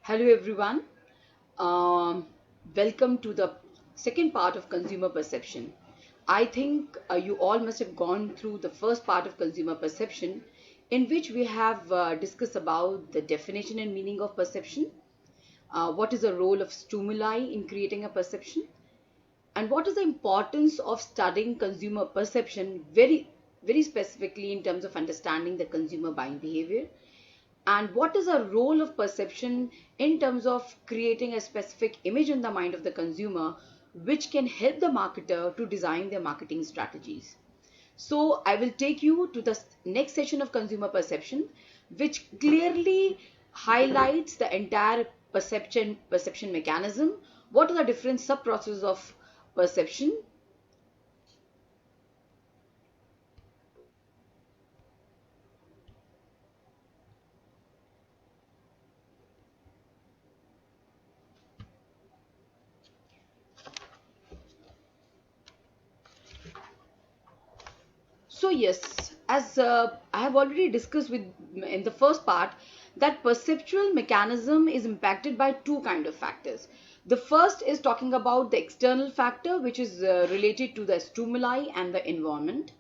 Hello everyone. Um, Welcome to the second part of consumer perception. I think you all must have gone through the first part of consumer perception, in which we have discussed about the definition and meaning of perception, what is the role of stimuli in creating a perception, and what is the importance of studying consumer perception very specifically in terms of understanding the consumer buying behavior, and what is the role of perception in terms of creating a specific image in the mind of the consumer, which can help the marketer to design their marketing strategies. So I will take you to the next session of consumer perception, which clearly highlights the entire perception mechanism. What are the different sub processes of perception? So yes, as I have already discussed with in the first part, that perceptual mechanism is impacted by two kind of factors. The first is talking about the external factor, which is related to the stimuli and the environment.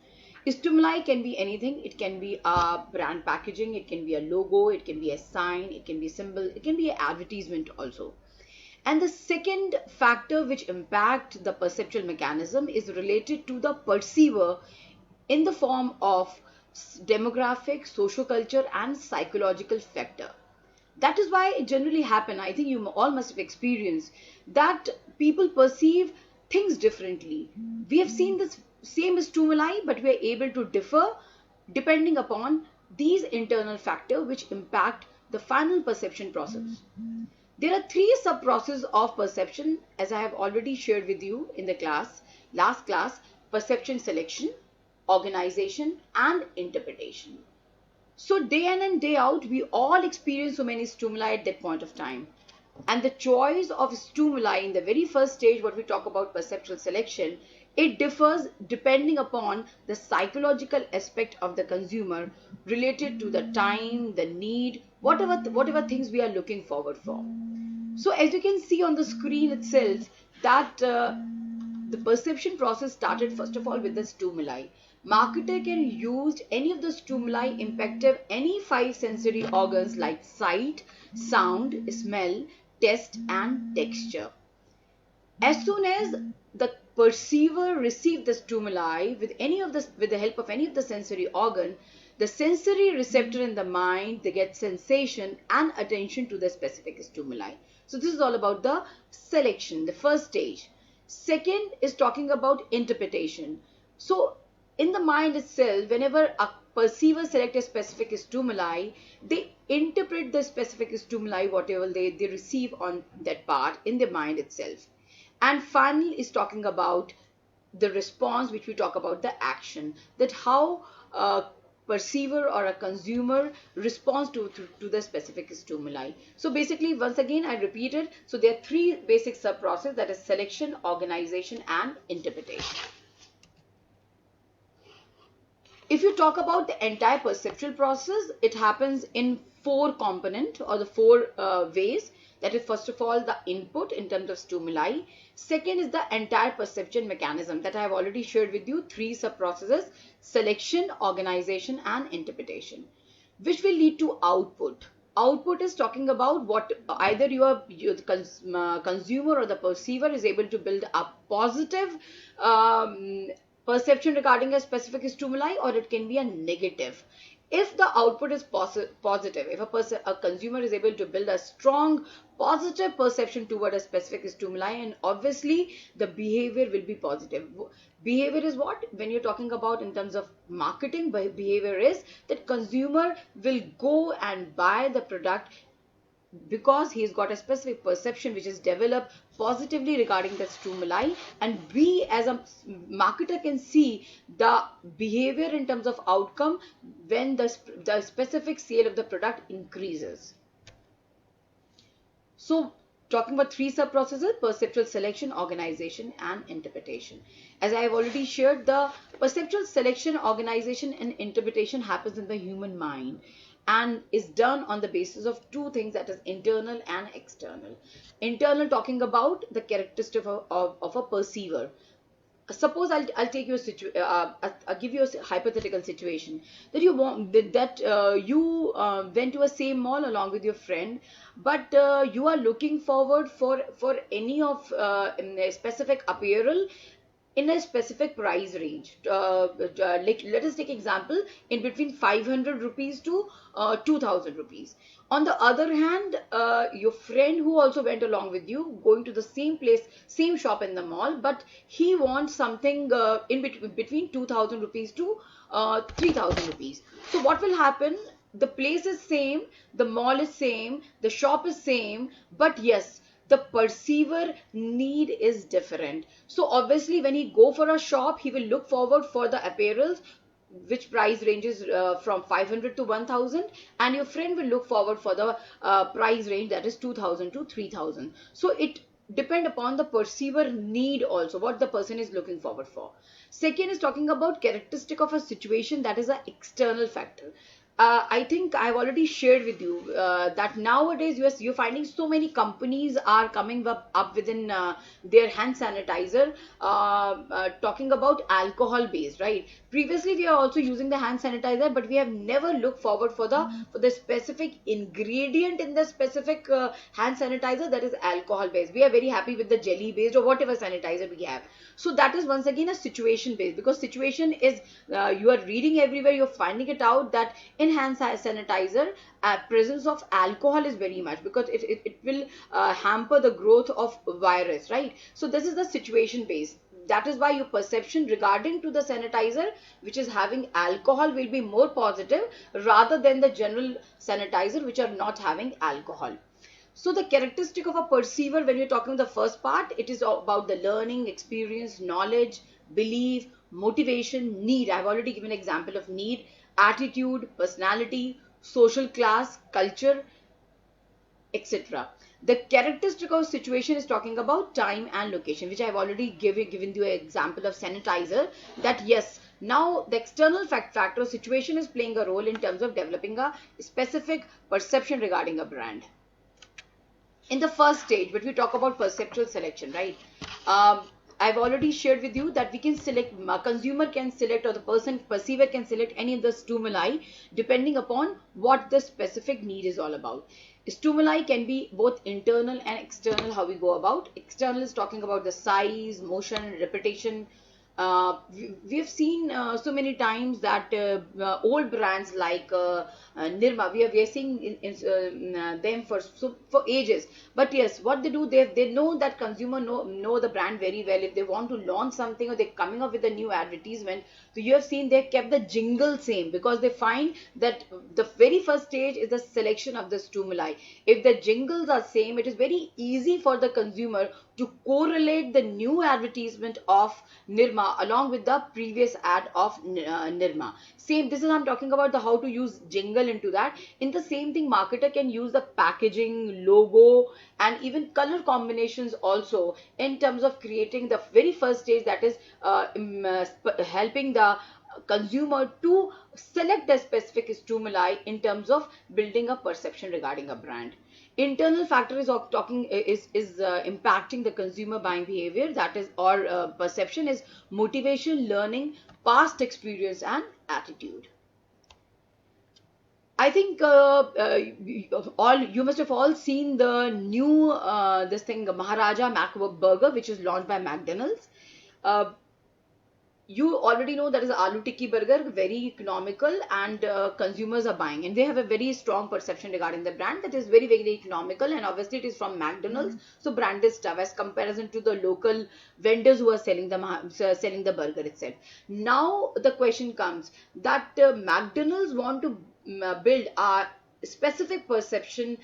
Stimuli can be anything. It can be a brand packaging, it can be a logo, it can be a sign, it can be a symbol, it can be an advertisement also. And the second factor which impact the perceptual mechanism is related to the perceiver in the form of demographic, socioculture, and psychological factor. That is why it generally happen. I think you all must have experienced that people perceive things differently. We have seen this same stimuli, but we are able to differ depending upon these internal factors which impact the final perception process. There are three sub processes of perception, as I have already shared with you in the last class: perception selection, organization, and interpretation. So day in and day out, we all experience so many stimuli at that point of time. And the choice of stimuli in the very first stage, what we talk about perceptual selection, it differs depending upon the psychological aspect of the consumer related to the time, the need, whatever things we are looking forward for. So as you can see on the screen itself, that the perception process started first of all with the stimuli. Marketer can use any of the stimuli impactive any five sensory organs like sight, sound, smell, taste, and texture. As soon as the perceiver receives the stimuli with the help of any of the sensory organ, the sensory receptor in the mind, they get sensation and attention to the specific stimuli. So this is all about the selection, the first stage. Second is talking about interpretation. So in the mind itself, whenever a perceiver select a specific stimuli, they interpret the specific stimuli, whatever they receive on that part in the mind itself. And final is talking about the response, which we talk about the action, that how a perceiver or a consumer responds to the specific stimuli. So basically, once again I repeat it, so there are three basic sub processes, that is selection, organization, and interpretation. If you talk about the entire perceptual process, it happens in four component or the four ways. That is, first of all, the input in terms of stimuli. Second is the entire perception mechanism that I have already shared with you, three sub processes: selection, organization, and interpretation, which will lead to output. Output is talking about what either the consumer or the perceiver is able to build a positive um, perception regarding a specific stimuli, or it can be a negative. If the output is positive, if a consumer is able to build a strong positive perception toward a specific stimuli, and obviously the behavior will be positive. Behavior is what, when you're talking about in terms of marketing, behavior is that consumer will go and buy the product because he's got a specific perception which is developed positively regarding the stimuli, and we as a marketer can see the behavior in terms of outcome when the specific sale of the product increases. So talking about three sub processes: perceptual selection, organization, and interpretation. As I have already shared, the perceptual selection, organization, and interpretation happens in the human mind. and is done on the basis of two things, that is internal and external. Internal, talking about the characteristic of a perceiver. Suppose I'll take you a I'll give you a hypothetical situation that you want that you went to a same mall along with your friend, but you are looking forward for any of in a specific apparel in a specific price range, like let us take example in between 500 rupees to 2000 rupees. On the other hand, your friend who also went along with you going to the same place, same shop in the mall, but he wants something in between 2000 rupees to 3000 rupees. So what will happen? The place is same, the mall is same, the shop is same, but yes, the perceiver need is different. So obviously when he go for a shop, he will look forward for the apparels which price ranges from 500 to 1000, and your friend will look forward for the price range that is 2000 to 3000. So it depend upon the perceiver need also, what the person is looking forward for. Second is talking about characteristic of a situation, that is an external factor. I think I've already shared with you that nowadays you're finding so many companies are coming up within their hand sanitizer, talking about alcohol based, right? Previously we are also using the hand sanitizer, but we have never looked forward for the specific ingredient in the specific hand sanitizer, that is alcohol based. We are very happy with the jelly based or whatever sanitizer we have. So that is once again a situation based, because situation is you are reading everywhere, you're finding it out that in hand sanitizer presence of alcohol is very much, because it will hamper the growth of virus, right? So this is the situation based. That is why your perception regarding to the sanitizer which is having alcohol will be more positive rather than the general sanitizer which are not having alcohol. So the characteristic of a perceiver, when you're talking the first part, it is about the learning, experience, knowledge, belief, motivation, need. I've already given an example of need, attitude, personality, social class, culture, etc. The characteristic of situation is talking about time and location, which I've already given you an example of sanitizer, that yes, now the external factor situation is playing a role in terms of developing a specific perception regarding a brand. In the first stage, when we talk about perceptual selection, right? I've already shared with you that we can select, consumer can select, or the person perceiver can select any of the stimuli depending upon what the specific need is all about. Stimuli can be both internal and external. How we go about external is talking about the size, motion, repetition. We have seen so many times that old brands like Nirma, we are seeing them for ages. But yes, what they do, they know that consumer know the brand very well. If they want to launch something or they're coming up with a new advertisement, so you have seen they kept the jingle same, because they find that the very first stage is the selection of the stimuli. If the jingles are same, it is very easy for the consumer to correlate the new advertisement of Nirma along with the previous ad of Nirma. Same, this is I'm talking about the how to use jingle into that. In the same thing, marketer can use the packaging, logo, and even color combinations also in terms of creating the very first stage, that is helping the consumer to select a specific stimuli in terms of building a perception regarding a brand. Internal factor is talking is impacting the consumer buying behavior, that is, or perception is motivation, learning, past experience, and attitude. I think all you must have all seen the new this thing Maharaja Mac Burger, which is launched by McDonald's. Uh, you already know that is aloo tikki burger, very economical, and consumers are buying, and they have a very strong perception regarding the brand, that is very economical, and obviously it is from McDonald's. So branded stuff as comparison to the local vendors who are selling the burger itself. Now the question comes that McDonald's want to build a specific perception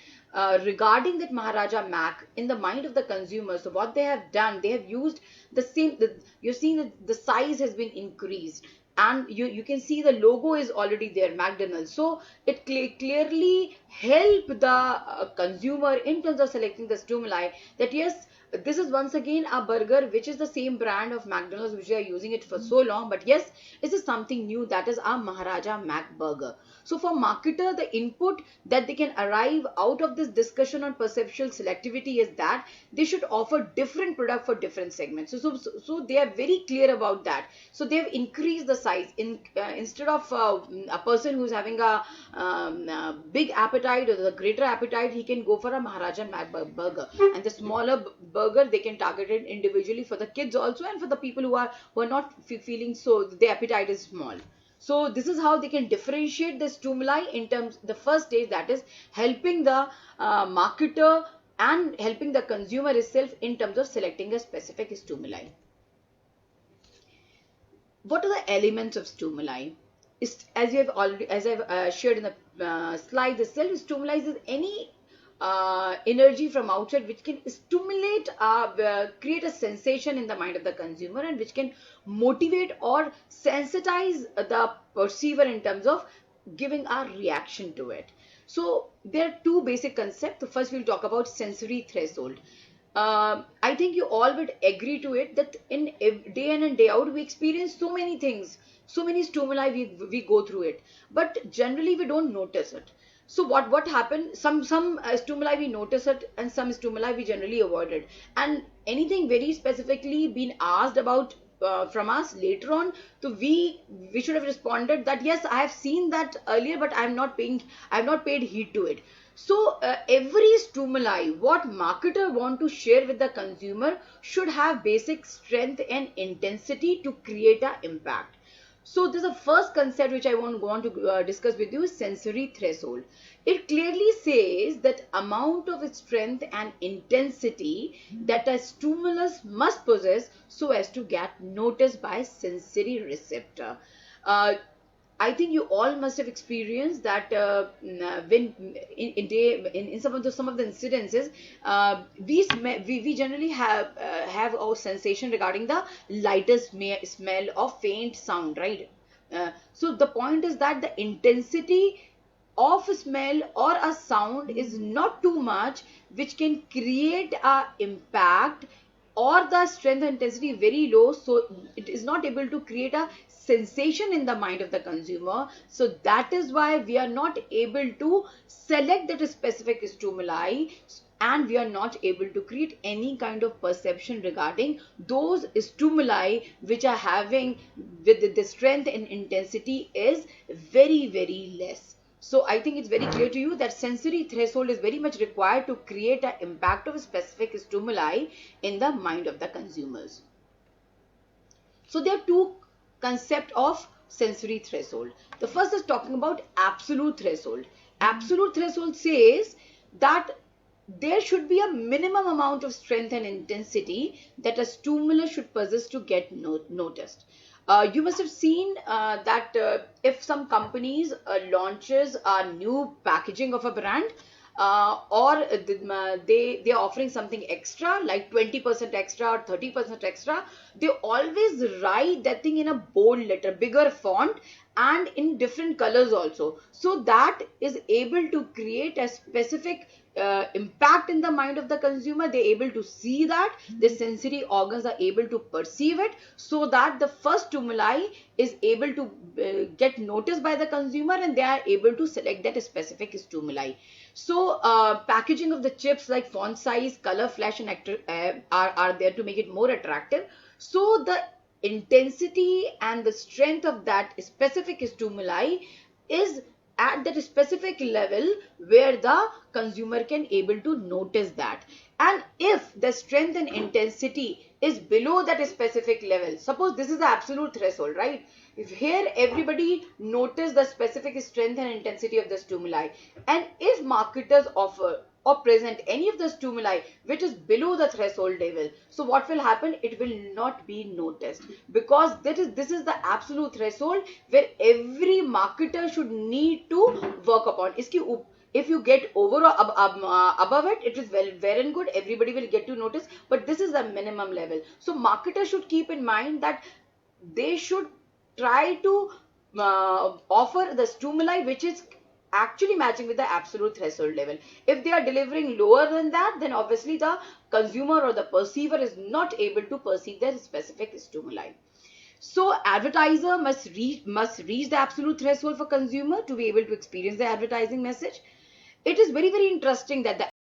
regarding that Maharaja Mac in the mind of the consumer. So what they have done, they have used the same, you're seeing that the size has been increased, and you can see the logo is already there, McDonald's. So it clearly help the consumer in terms of selecting the stimuli, that yes, this is once again a burger which is the same brand of McDonald's, which they are using it for so long, but yes, this is something new, that is our Maharaja Mac burger. So for marketer, the input that they can arrive out of this discussion on perceptual selectivity is that they should offer different product for different segments. So they are very clear about that. So they have increased the size. Instead of a person who's having a big appetite or the greater appetite, he can go for a Maharaja Mac burger, and the smaller burger they can target it individually for the kids also, and for the people who are not feeling, so their appetite is small. So this is how they can differentiate the stimuli in terms, the first stage, that is helping the marketer and helping the consumer itself in terms of selecting a specific stimuli. What are the elements of stimuli? As you have already, as I've shared in the slide itself, stimuli is any energy from outside which can stimulate, create a sensation in the mind of the consumer, and which can motivate or sensitize the perceiver in terms of giving a reaction to it. So there are two basic concepts. The first, we'll talk about sensory threshold. I think you all would agree to it that in day in and day out, we experience so many things, so many stimuli, we go through it, but generally we don't notice it. So what happened? Some stimuli we notice it, and some stimuli we generally avoid it. And anything very specifically been asked about from us later on, so we should have responded that yes, I have seen that earlier, but I have not paid heed to it. So every stimuli what marketer want to share with the consumer should have basic strength and intensity to create an impact. So this is the first concept which I want to discuss with you, is sensory threshold. It clearly says that amount of strength and intensity that a stimulus must possess so as to get noticed by sensory receptor. Uh, I think you all must have experienced that when in some of the incidences, we generally have our sensation regarding the lighter smell or faint sound, right? So the point is that the intensity of a smell or a sound is not too much, which can create a impact, or the strength and intensity very low, so it is not able to create a sensation in the mind of the consumer. So that is why we are not able to select that specific stimuli, and we are not able to create any kind of perception regarding those stimuli which are having with the strength and intensity is very, very less. So I think it's very clear to you that sensory threshold is very much required to create an impact of a specific stimuli in the mind of the consumers. So there are two concepts of sensory threshold. The first is talking about absolute threshold. Absolute threshold says that there should be a minimum amount of strength and intensity that a stimulus should possess to get noticed. You must have seen that if some companies launches a new packaging of a brand, or they are offering something extra like 20% extra or 30% extra, they always write that thing in a bold letter, bigger font, and in different colors also, so that is able to create a specific impact in the mind of the consumer. They're able to see that, the sensory organs are able to perceive it, so that the first stimuli is able to get noticed by the consumer, and they are able to select that specific stimuli. So packaging of the chips like font size, color, flash, and are there to make it more attractive. So the intensity and the strength of that specific stimuli is at that specific level where the consumer can able to notice that. And if the strength and intensity is below that specific level, suppose this is the absolute threshold, right? If here everybody notice the specific strength and intensity of the stimuli, and if marketers offer or present any of the stimuli which is below the threshold level, so what will happen? It will not be noticed, because this is the absolute threshold where every marketer should need to work upon. If you get over or above it, it is well and good, everybody will get to notice, but this is the minimum level. So marketers should keep in mind that they should try to offer the stimuli which is actually matching with the absolute threshold level. If they are delivering lower than that, then obviously the consumer or the perceiver is not able to perceive their specific stimuli. So advertiser must reach the absolute threshold for consumer to be able to experience the advertising message. It is very, very interesting that the